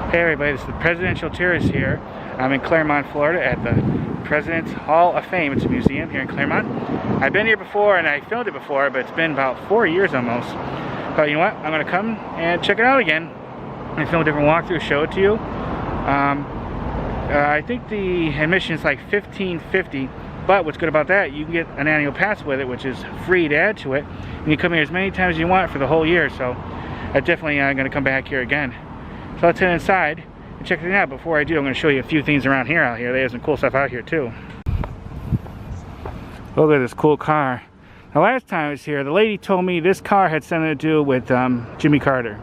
Hey everybody, this is the Presidential Tourist here. I'm in Clermont, Florida at the President's Hall of Fame. It's a museum here in Clermont. I've been here before and I filmed it before, but it's been about 4 years almost. But you know what? I'm going to come and check it out again and film a different walkthrough, show it to you. I think the admission is like $15.50, but what's good about that, you can get an annual pass with it, which is free to add to it. And you come here as many times as you want for the whole year, so I definitely am going to come back here again. So let's head inside and check it out. Before I do, I'm going to show you a few things around here out here. They have some cool stuff out here too. Look at this cool car. The last time I was here, the lady told me this car had something to do with Jimmy Carter.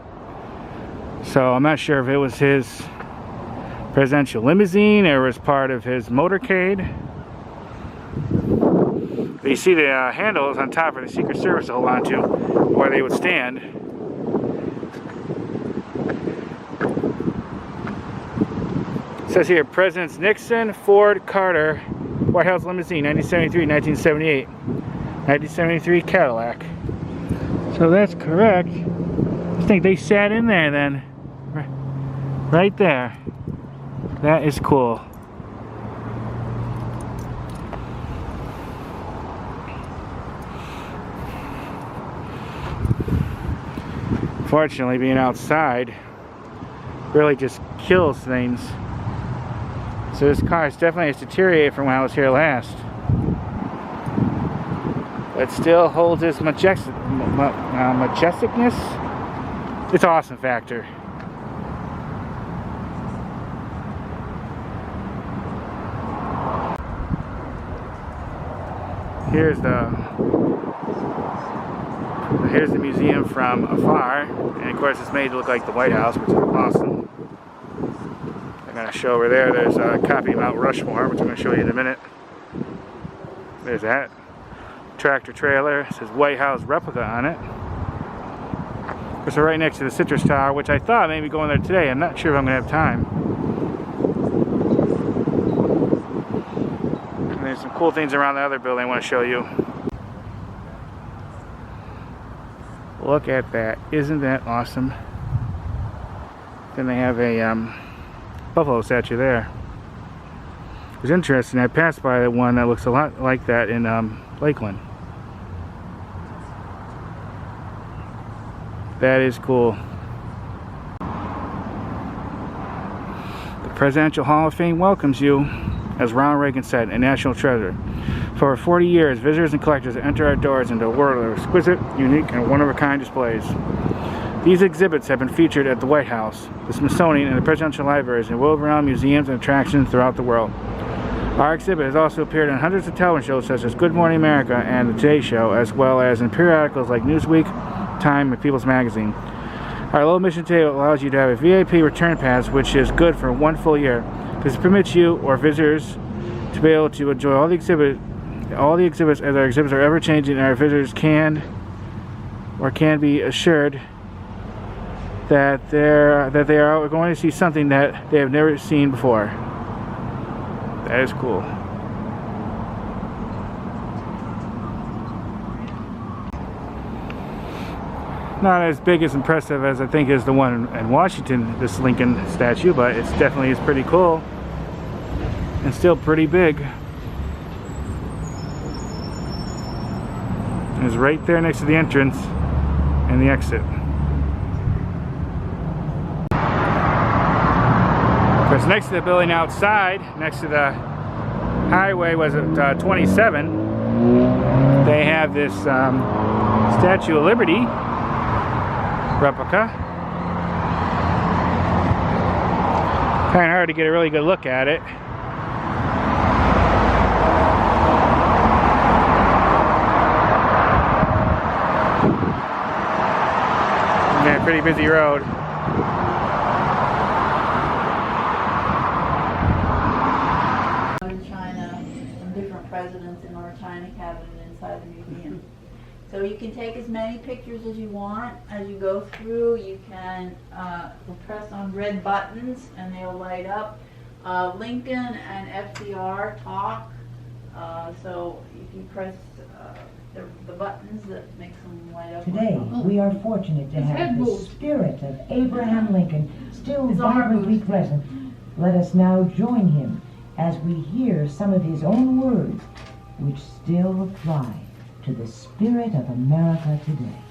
So I'm not sure if it was his presidential limousine or was part of his motorcade. But you see the handles on top for the Secret Service to hold on to where they would stand. It says here, Presidents Nixon, Ford, Carter, White House limousine, 1973, 1978. 1973 Cadillac. So that's correct. I think they sat in there then. Right there. That is cool. Fortunately, being outside really just kills things. So this car definitely has deteriorated from when I was here last. But still holds its majesticness. It's awesome factor. Here's the museum from afar, and of course it's made to look like the White House, which is awesome. I'm going to show over there, there's a copy of Mount Rushmore, which I'm going to show you in a minute. There's that. Tractor trailer, it says White House replica on it. Of course, we're right next to the Citrus Tower, which I thought maybe going there today. I'm not sure if I'm going to have time. And there's some cool things around the other building I want to show you. Look at that. Isn't that awesome? Then they have a buffalo statue there. It was interesting. I passed by the one that looks a lot like that in Lakeland. That is cool. The Presidential Hall of Fame welcomes you, as Ronald Reagan said, a national treasure. For over 40 years, visitors and collectors enter our doors into a world of exquisite, unique, and one-of-a-kind displays. These exhibits have been featured at the White House, the Smithsonian, and the Presidential Libraries, and world-renowned museums and attractions throughout the world. Our exhibit has also appeared in hundreds of television shows such as Good Morning America and The Today Show, as well as in periodicals like Newsweek, Time, and People's Magazine. Our low admission today allows you to have a VIP return pass, which is good for 1 full year. This permits you or visitors to be able to enjoy all the exhibits as our exhibits are ever changing, and our visitors can be assured that they are going to see something that they have never seen before. That is cool. Not as big as impressive as I think is the one in Washington, this Lincoln statue, but it's definitely is pretty cool and still pretty big. It's right there next to the entrance and the exit. Because next to the building outside, next to the highway, was it 27, they have this Statue of Liberty replica. Kind of hard to get a really good look at it. Yeah, pretty busy road. Presidents in our China cabinet inside the museum. So you can take as many pictures as you want. As you go through, you can press on red buttons and they'll light up. Lincoln and FDR talk. So if you press the buttons that makes them light up. Today, we are fortunate to have the spirit of Abraham Lincoln still vibrantly present. Let us now join him as we hear some of his own words, which still apply to the spirit of America today.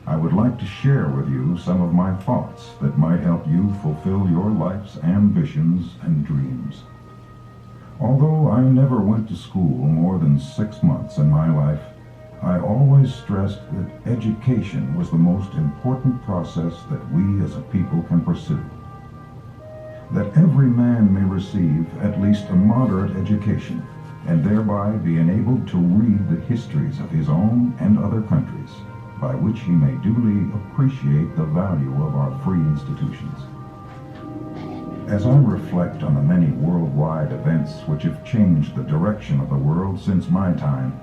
I would like to share with you some of my thoughts that might help you fulfill your life's ambitions and dreams. Although I never went to school more than 6 months in my life, I always stressed that education was the most important process that we as a people can pursue. That every man may receive at least a moderate education, and thereby be enabled to read the histories of his own and other countries, by which he may duly appreciate the value of our free institutions. As I reflect on the many worldwide events which have changed the direction of the world since my time,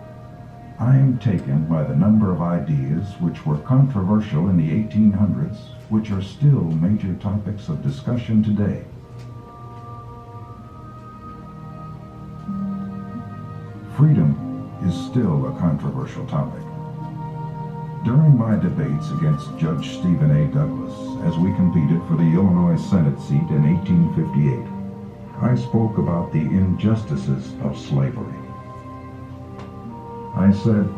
I am taken by the number of ideas which were controversial in the 1800s, which are still major topics of discussion today. Freedom is still a controversial topic. During my debates against Judge Stephen A. Douglas, as we competed for the Illinois Senate seat in 1858, I spoke about the injustices of slavery. I said,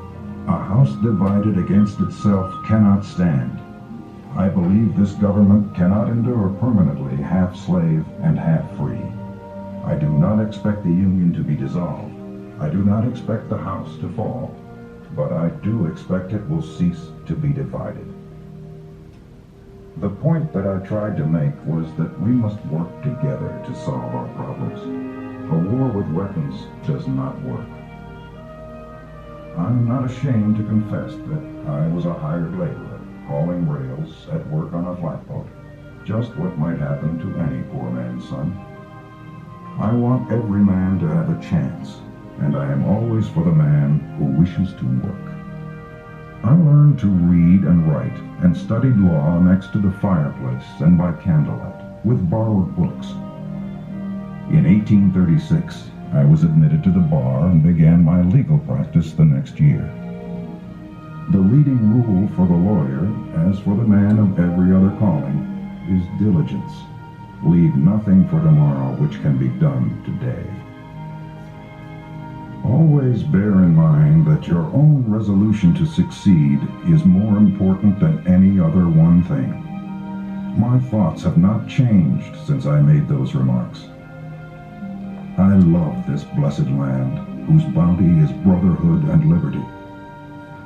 "A house divided against itself cannot stand. I believe this government cannot endure permanently half slave and half free. I do not expect the Union to be dissolved. I do not expect the house to fall, but I do expect it will cease to be divided." The point that I tried to make was that we must work together to solve our problems. A war with weapons does not work. I'm not ashamed to confess that I was a hired laborer, hauling rails at work on a flatboat, just what might happen to any poor man's son. I want every man to have a chance, and I am always for the man who wishes to work. I learned to read and write and studied law next to the fireplace and by candlelight, with borrowed books. In 1836, I was admitted to the bar and began my legal practice the next year. The leading rule for the lawyer, as for the man of every other calling, is diligence. Leave nothing for tomorrow which can be done today. Always bear in mind that your own resolution to succeed is more important than any other one thing. My thoughts have not changed since I made those remarks. I love this blessed land, whose bounty is brotherhood and liberty.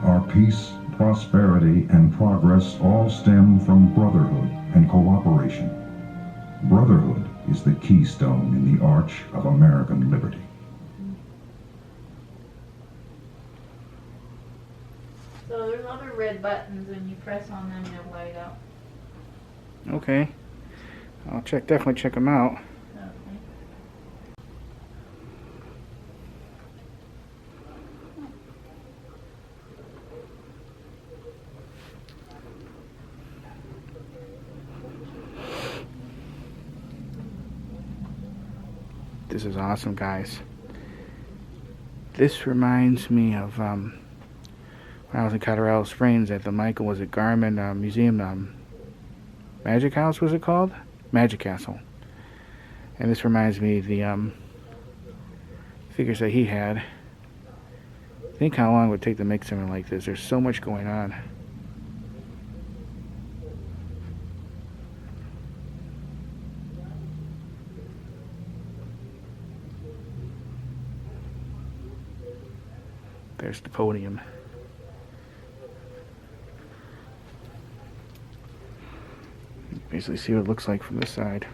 Our peace, prosperity, and progress all stem from brotherhood and cooperation. Brotherhood is the keystone in the arch of American liberty. So there's other red buttons, and you press on them, they'll light up. Okay. I'll definitely check them out. Okay. This is awesome, guys. This reminds me of when I was in Colorado Springs at the Garmin Museum, Magic House was it called? Magic Castle. And this reminds me of the figures that he had. Think how long it would take to make something like this. There's so much going on. There's the podium. Basically see what it looks like from this side.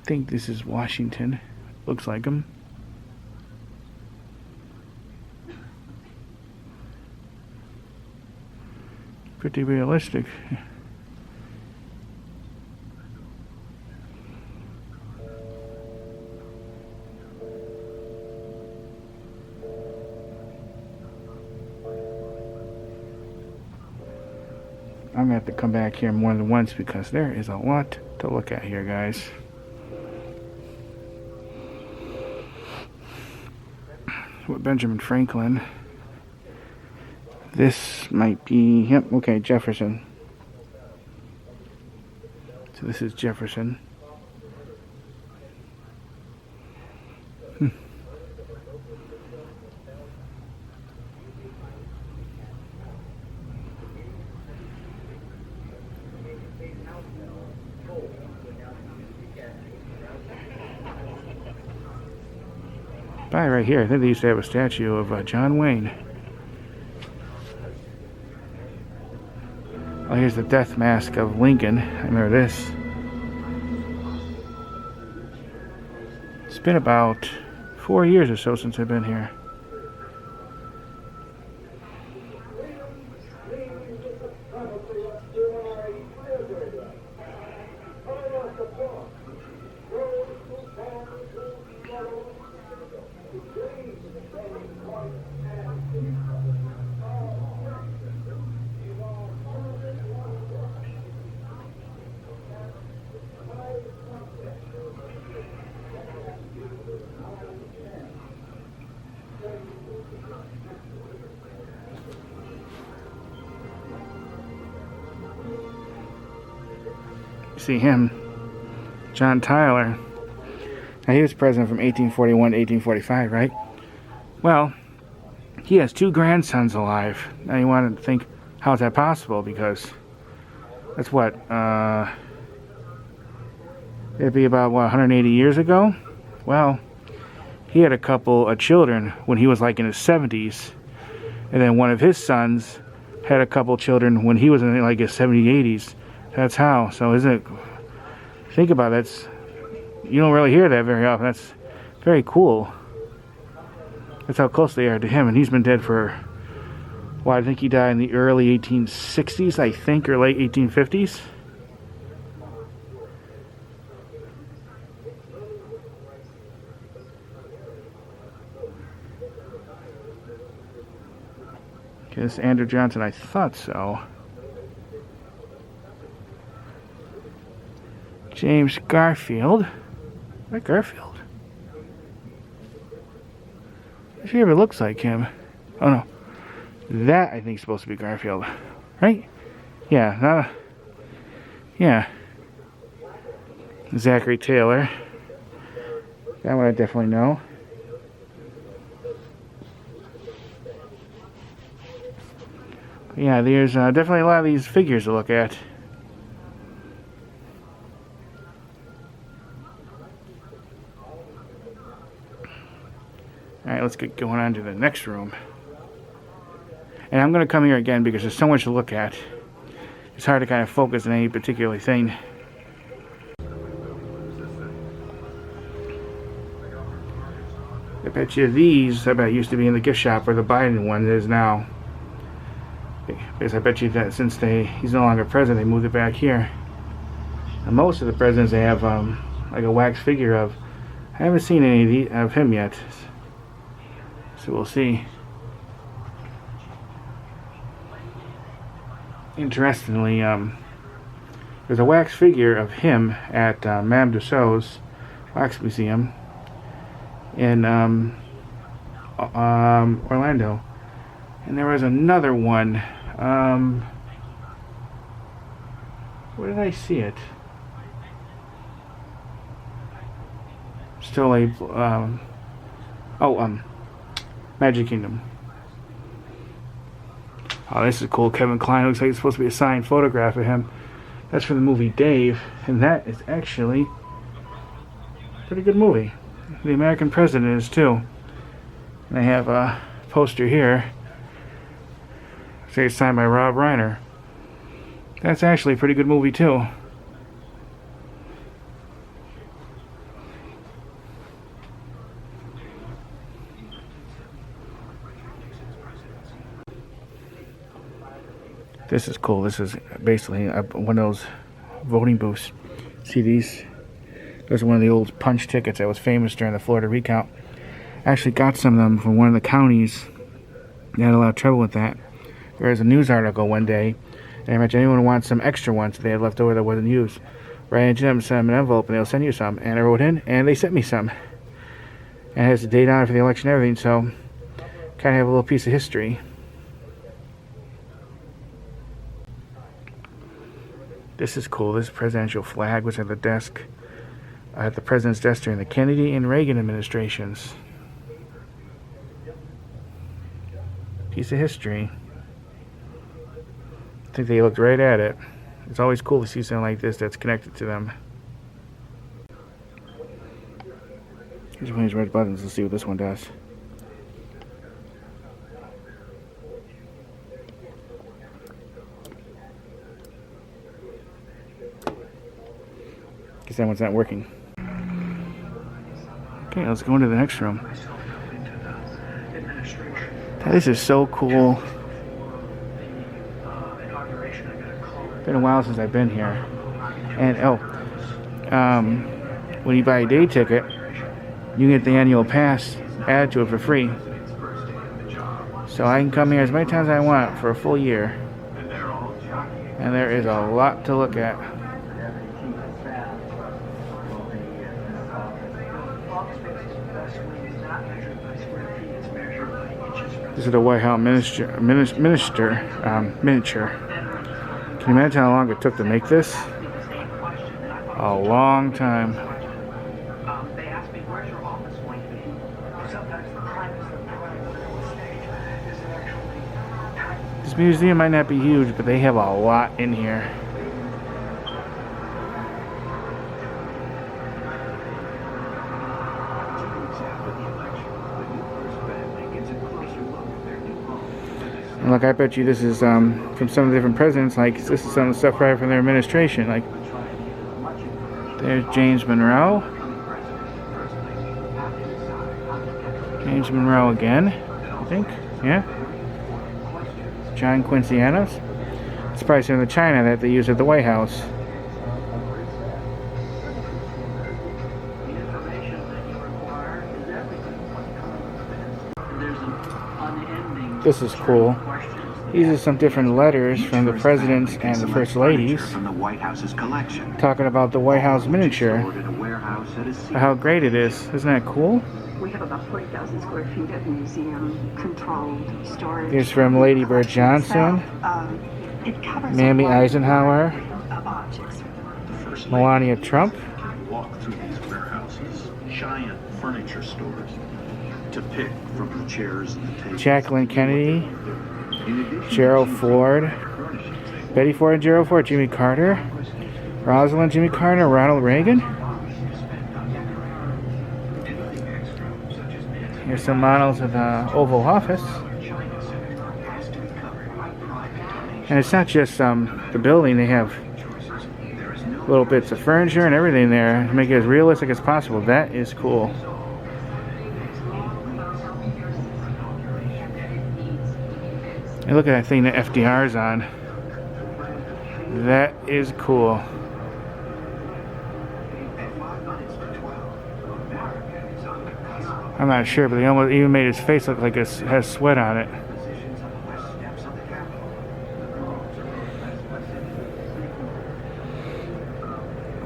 I think this is Washington. Looks like him. Pretty realistic. I'm gonna have to come back here more than once because there is a lot to look at here, guys. With Benjamin Franklin. This might be, yep, okay, Jefferson. So this is Jefferson. Right here, I think they used to have a statue of John Wayne. Oh, here's the death mask of Lincoln. I remember this. It's been about 4 years or so since I've been here. See him, John Tyler. Now he was president from 1841 to 1845, right? Well, he has 2 grandsons alive. Now you want to think, how is that possible? Because that's what, it'd be about, what, 180 years ago? Well, he had a couple of children when he was like in his 70s. And then one of his sons had a couple children when he was in like his 70s, 80s. That's how. So isn't it, think about it, you don't really hear that very often. That's very cool. That's how close they are to him. And he's been dead for, well, I think he died in the early 1860s, I think, or late 1850s. Okay, this is Andrew Johnson, I thought so. James Garfield. Is that Garfield? I'm sure if it looks like him. Oh no. That I think is supposed to be Garfield. Right? Yeah, not a, yeah. Zachary Taylor. That one I definitely know. Yeah, there's definitely a lot of these figures to look at. Alright, let's get going on to the next room. And I'm going to come here again because there's so much to look at. It's hard to kind of focus on any particular thing. I bet you these, I bet used to be in the gift shop where the Biden one is now. Because I bet you that since he's no longer president, they moved it back here. And most of the presidents, they have like a wax figure of. I haven't seen any of him yet. So we'll see. Interestingly, there's a wax figure of him at Madame Tussauds Wax Museum in Orlando. And there was another one. Where did I see it? Still a Magic Kingdom. Oh, this is cool. Kevin Kline. Looks like it's supposed to be a signed photograph of him. That's from the movie Dave, and that is actually a pretty good movie. The American President is too. And I have a poster here. Say it's signed by Rob Reiner. That's actually a pretty good movie too. This is cool. This is basically one of those voting booths. See these? Those are one of the old punch tickets that was famous during the Florida recount. I actually got some of them from one of the counties. They had a lot of trouble with that. There was a news article one day And I mentioned anyone who wants some extra ones that they had left over that wasn't used, write into them, send them an envelope, and they'll send you some. And I wrote in, and they sent me some. And it has the date on it for the election and everything, so kind of have a little piece of history. This is cool. This presidential flag was at the desk, at the president's desk during the Kennedy and Reagan administrations. Piece of history. I think they looked right at it. It's always cool to see something like this that's connected to them. Here's one of these red buttons. Let's see what this one does. Guess that one's not working. Okay, let's go into the next room. This is so cool. Been a while since I've been here. And when you buy a day ticket, you get the annual pass added to it for free. So I can come here as many times as I want for a full year. And there is a lot to look at. This is the White House miniature. Can you imagine how long it took to make this? A long time. They asked me, where's your office going to be? Sometimes the prime is the prime of the real estate. This museum might not be huge, but they have a lot in here. And look, I bet you this is from some of the different presidents. Like, this is some of the stuff right from their administration. Like, there's James Monroe. James Monroe again, I think. Yeah. John Quincy Adams. It's probably some of the china that they use at the White House. This is cool. These are some different letters from the presidents and the first ladies talking about the White House miniature. How great it is. Isn't that cool? We have about 40,000 square feet of museum controlled storage. Here's from Lady Bird Johnson, Mammy Eisenhower, Melania Trump, walk through these warehouses, giant furniture stores, to pick from the chairs and the tables. Jacqueline Kennedy, Gerald Ford, Betty Ford and Gerald Ford, Jimmy Carter, Rosalind, Jimmy Carter, Ronald Reagan. Here's some models of the Oval Office. And it's not just the building, they have little bits of furniture and everything there to make it as realistic as possible. That is cool. And look at that thing that FDR's on. That is cool. I'm not sure, but they almost even made his face look like it has sweat on it.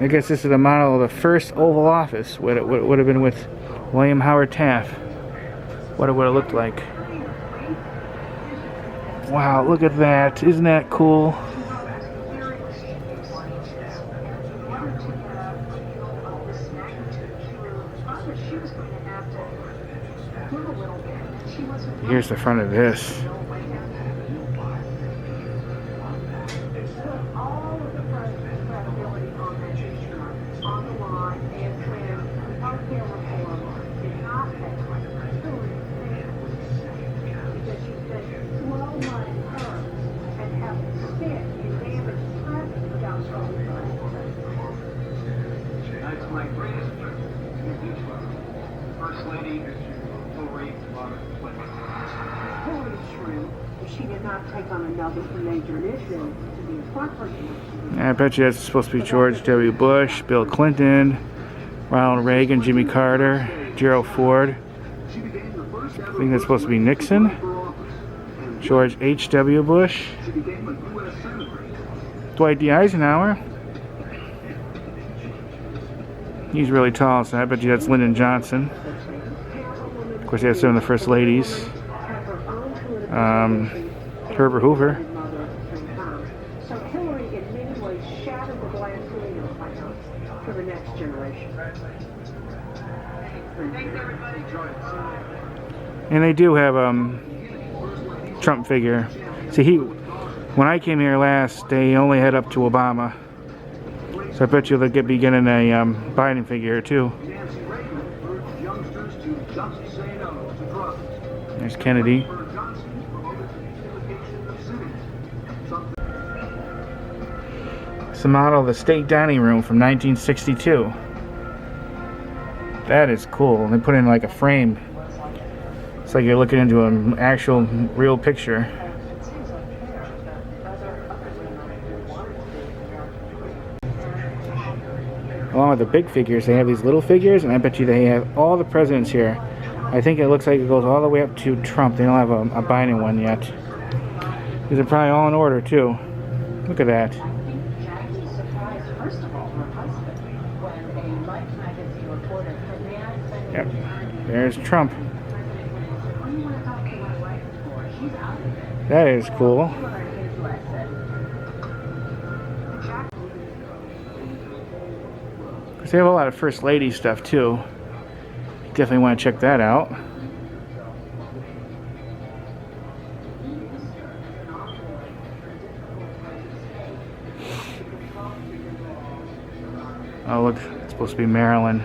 I guess this is the model of the first Oval Office. What it would have been with William Howard Taft. What it would have looked like. Wow, look at that. Isn't that cool? Here's the front of this. I bet you that's supposed to be George W. Bush, Bill Clinton, Ronald Reagan, Jimmy Carter, Gerald Ford. I think that's supposed to be Nixon, George H.W. Bush. Dwight D. Eisenhower. He's really tall, so I bet you that's Lyndon Johnson. Of course, they have some of the first ladies. Herbert Hoover. So Hillary, in many ways, shattered the glass ceiling for the next generation. Thanks, everybody. And they do have Trump figure. See, when I came here last, they only had up to Obama. So I bet you they'll be getting a Biden figure too. There's Kennedy. It's a model of the state dining room from 1962. That is cool. They put in like a frame. It's like you're looking into an actual real picture. Along with the big figures, they have these little figures, and I bet you they have all the presidents here. I think it looks like it goes all the way up to Trump. They don't have a Biden one yet. These are probably all in order too. Look at that. Yep, there's Trump. That is cool. They have a lot of First Lady stuff too. You definitely want to check that out. Oh look, it's supposed to be Maryland.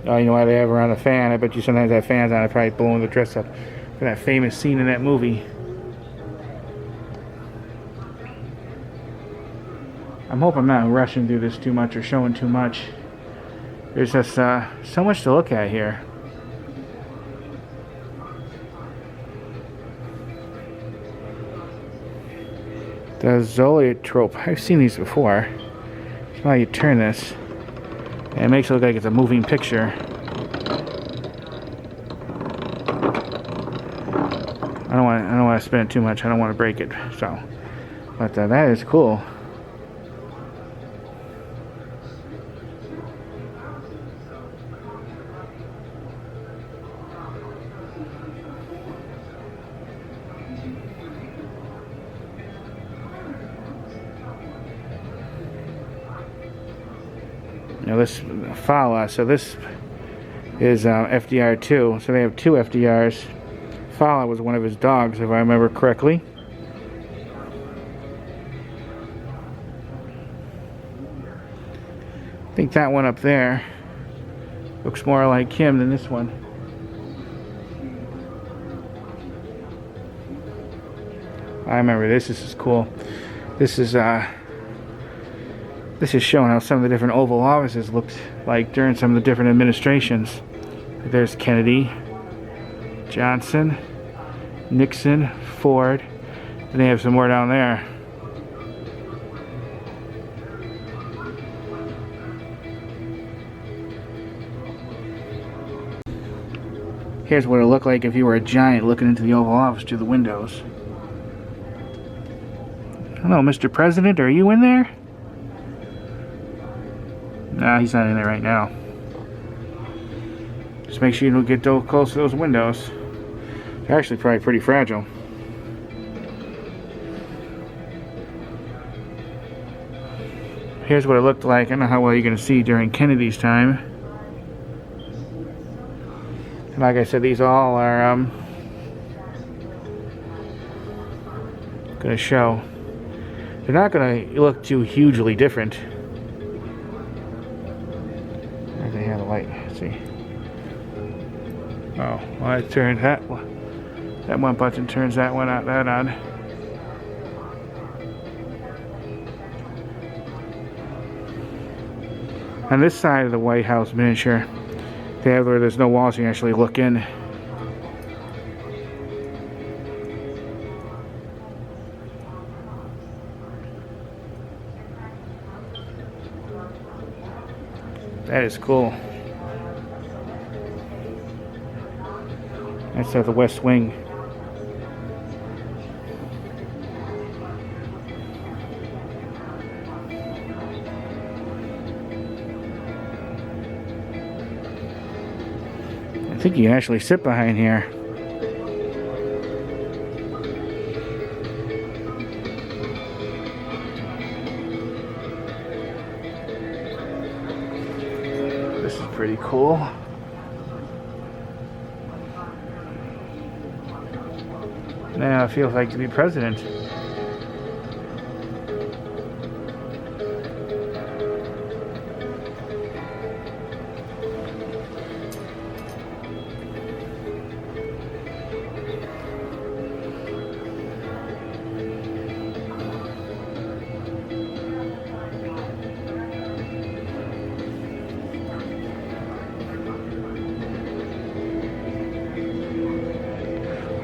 Oh, you know why they have her on a fan? I bet you sometimes have fans on it, probably blowing the dress up for that famous scene in that movie. I'm hoping I'm not rushing through this too much or showing too much. There's just so much to look at here. The zoetrope. I've seen these before. That's how you turn this. And it makes it look like it's a moving picture. I don't want to spin it too much. I don't want to break it. So, but that is cool. Now this Fala, so this is FDR 2, so they have two FDRs. Fala was one of his dogs, if I remember correctly. I think that one up there looks more like him than this one. I remember this is cool. This is showing how some of the different Oval Offices looked like during some of the different administrations. There's Kennedy, Johnson, Nixon, Ford, and they have some more down there. Here's what it looked like if you were a giant looking into the Oval Office through the windows. Hello, Mr. President, are you in there? Nah, he's not in there right now. Just make sure you don't get too close to those windows. They're actually probably pretty fragile. Here's what it looked like. I don't know how well you're going to see during Kennedy's time. And like I said, these all are going to show. They're not going to look too hugely different. They have a light. Let's see. Oh, well, I turned that one button turns that one out. That on. On this side of the White House miniature, they have where there's no walls, you can actually look in. That is cool. That's the West Wing. I think you can actually sit behind here. This is pretty cool. Now it feels like to be president.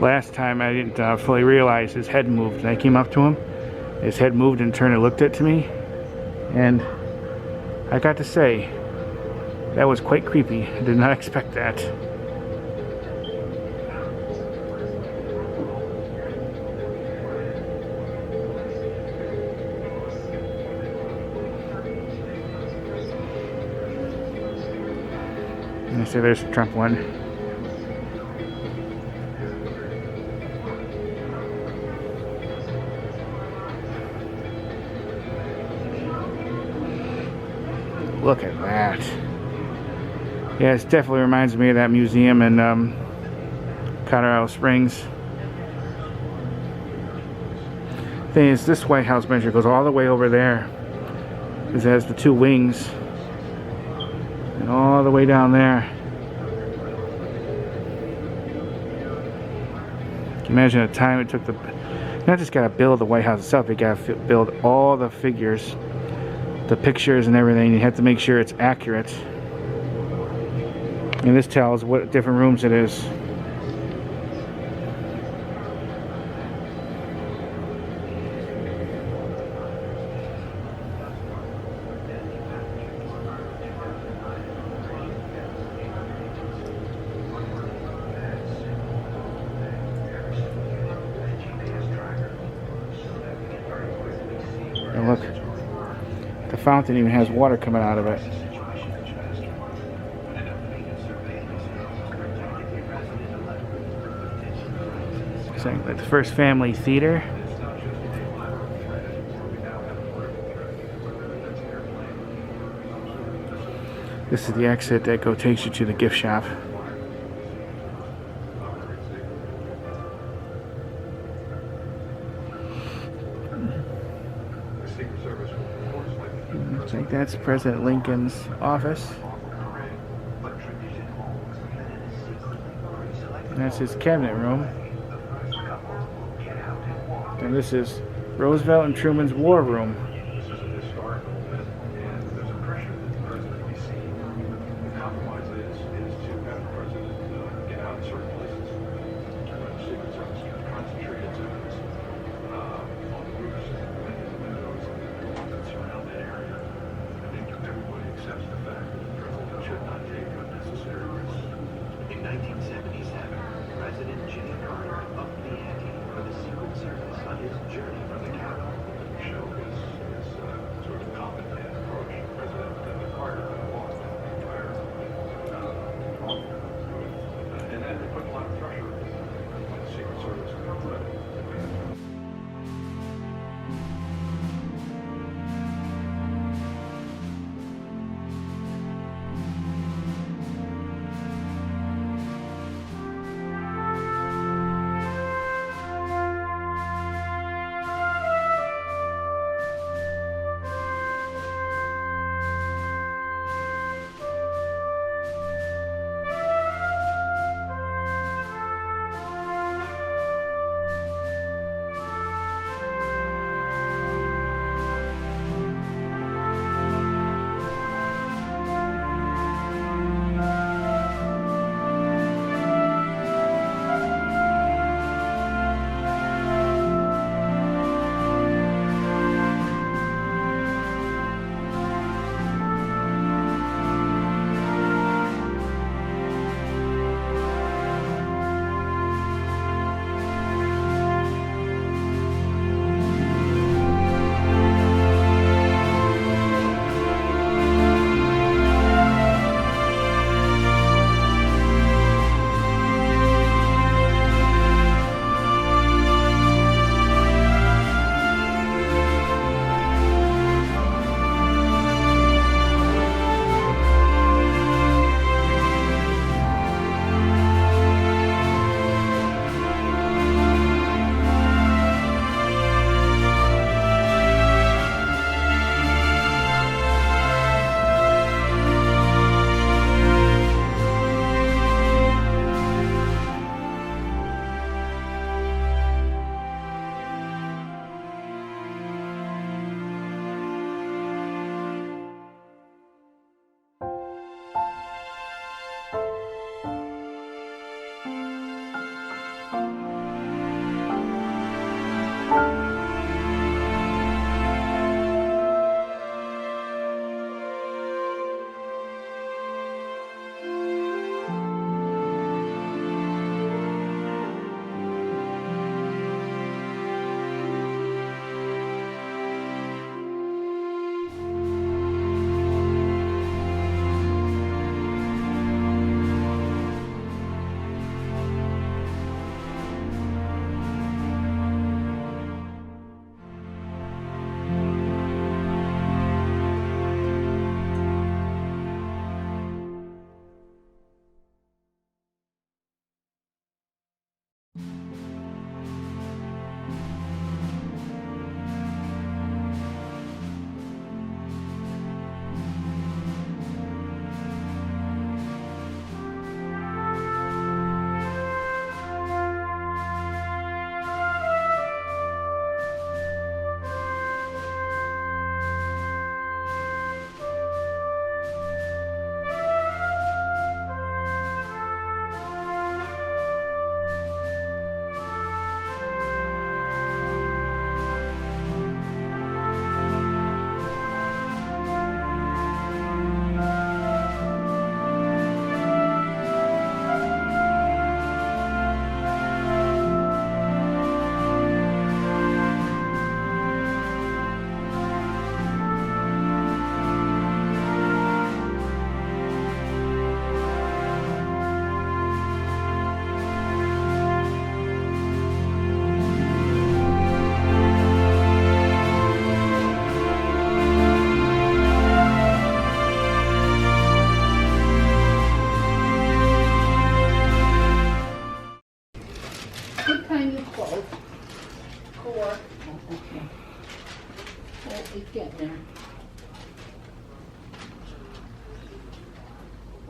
Last time I didn't fully realize his head moved, and I came up to him. His head moved and turned and looked at to me, and I got to say, that was quite creepy. I did not expect that. And I say there's the Trump one. Look at that. Yeah, it definitely reminds me of that museum in Colorado Springs. Thing is, this White House bench goes all the way over there. It has the two wings. And all the way down there. Can you imagine the time it took to not just gotta build the White House itself, you gotta build all the figures, the pictures and everything. You have to make sure it's accurate. And this tells what different rooms it is. And look, the fountain even has water coming out of it. So, like the first family theater. This is the exit that takes you to the gift shop. Looks like that's President Lincoln's office. And that's his cabinet room. And this is Roosevelt and Truman's war room.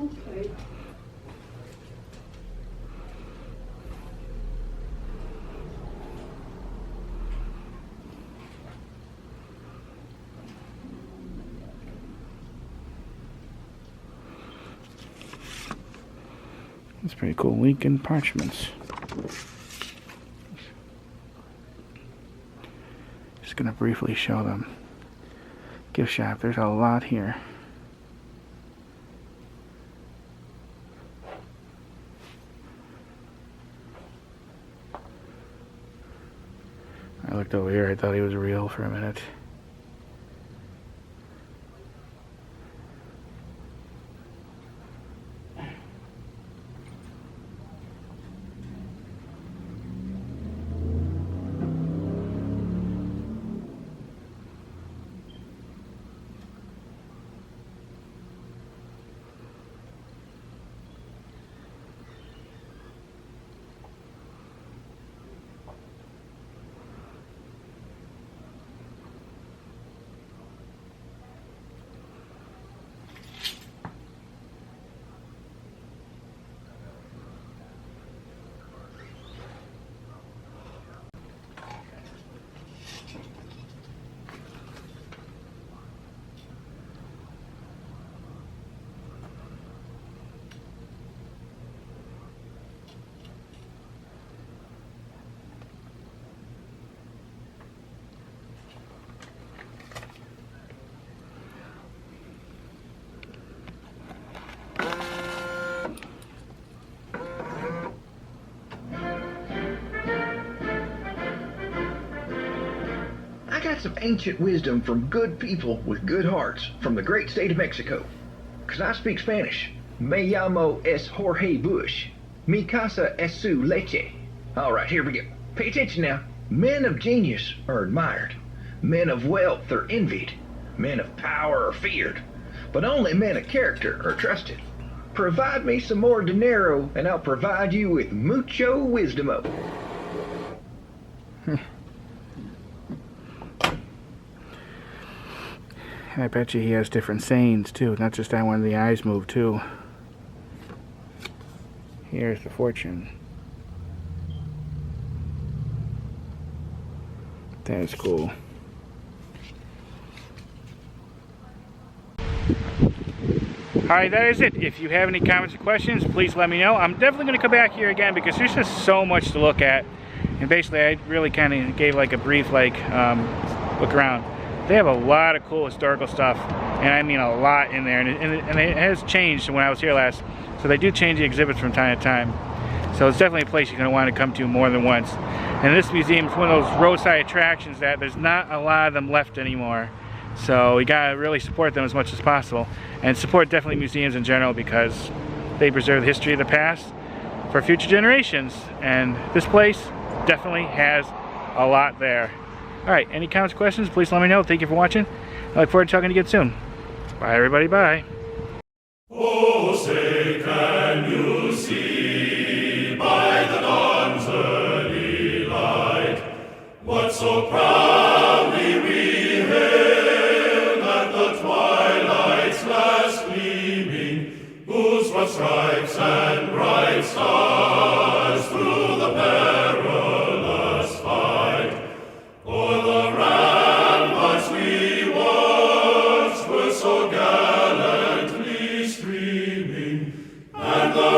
Okay. That's pretty cool. Lincoln parchments. Just gonna briefly show them. Gift shop. There's a lot here. I looked over here. I thought he was real for a minute. Got some ancient wisdom from good people with good hearts from the great state of Mexico. 'Cause I speak Spanish. Me llamo es Jorge Bush. Mi casa es su leche. Alright, here we go. Pay attention now. Men of genius are admired. Men of wealth are envied. Men of power are feared. But only men of character are trusted. Provide me some more dinero and I'll provide you with mucho wisdomo. I bet you he has different sayings too, not just that one. The eyes move too. Here's the fortune. That is cool. Alright, that is it. If you have any comments or questions, please let me know. I'm definitely going to come back here again because there's just so much to look at. And basically, I really kind of gave like a brief look around. They have a lot of cool historical stuff, and I mean a lot in there, and it has changed when I was here last. So they do change the exhibits from time to time. So it's definitely a place you're going to want to come to more than once. And this museum is one of those roadside attractions that there's not a lot of them left anymore. So you got to really support them as much as possible, and support definitely museums in general because they preserve the history of the past for future generations. And this place definitely has a lot there. Alright, any comments, questions, please let me know. Thank you for watching. I look forward to talking to you again soon. Bye everybody, bye. Oh, say can you see by the dawn's early light what so proudly we hailed at the twilight's last gleaming, whose broad stripes and bright stars through the perilous fight o'er the ramparts we watched were so gallantly streaming, and the